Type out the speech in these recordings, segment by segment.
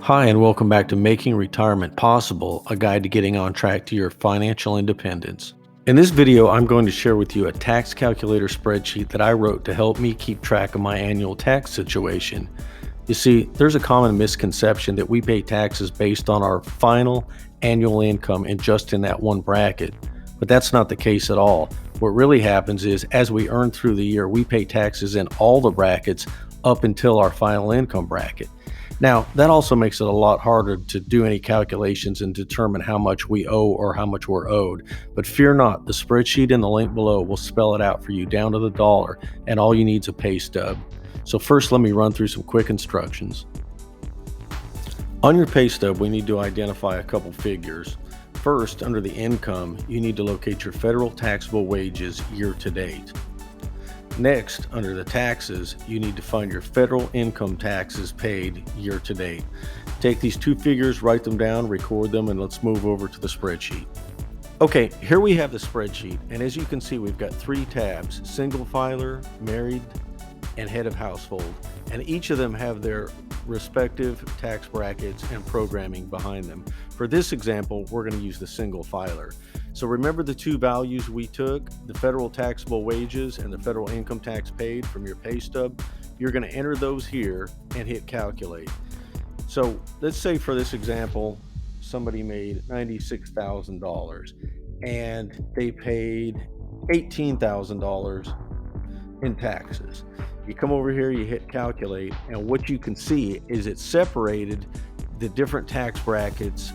Hi, and welcome back to Making Retirement Possible, a guide to getting on track to your financial independence. In this video, I'm going to share with you a tax calculator spreadsheet that I wrote to help me keep track of my annual tax situation. You see, there's a common misconception that we pay taxes based on our final annual income and just in that one bracket, but that's not the case at all. What really happens is as we earn through the year, we pay taxes in all the brackets up until our final income bracket. Now, that also makes it a lot harder to do any calculations and determine how much we owe or how much we're owed. But fear not, the spreadsheet in the link below will spell it out for you down to the dollar, and all you need is a pay stub. So first, let me run through some quick instructions. On your pay stub, we need to identify a couple figures. First, under the income, you need to locate your federal taxable wages year to date. Next, under the taxes, you need to find your federal income taxes paid year to date. Take these two figures, write them down, record them, and let's move over to the spreadsheet. Okay, here we have the spreadsheet, and as you can see, we've got three tabs: single filer, married, and head of household. And each of them have their respective tax brackets and programming behind them. For this example, we're going to use the single filer. So remember the two values we took, the federal taxable wages and the federal income tax paid from your pay stub. You're going to enter those here and hit calculate. So let's say for this example, somebody made $96,000 and they paid $18,000 in taxes. You come over here, you hit calculate, and what you can see is it separated the different tax brackets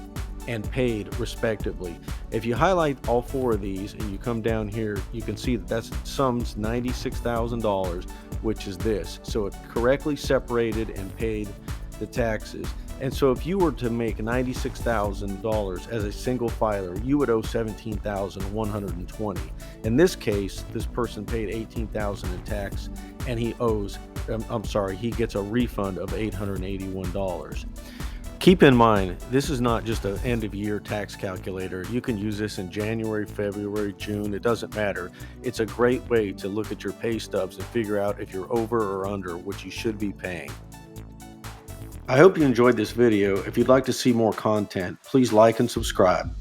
and paid respectively. If you highlight all four of these and you come down here, you can see that sums $96,000, which is this. So it correctly separated and paid the taxes. And so if you were to make $96,000 as a single filer, you would owe $17,120. In this case, this person paid $18,000 in tax, and he gets a refund of $881. Keep in mind, this is not just an end of year tax calculator. You can use this in January, February, June, it doesn't matter. It's a great way to look at your pay stubs and figure out if you're over or under what you should be paying. I hope you enjoyed this video. If you'd like to see more content, please like and subscribe.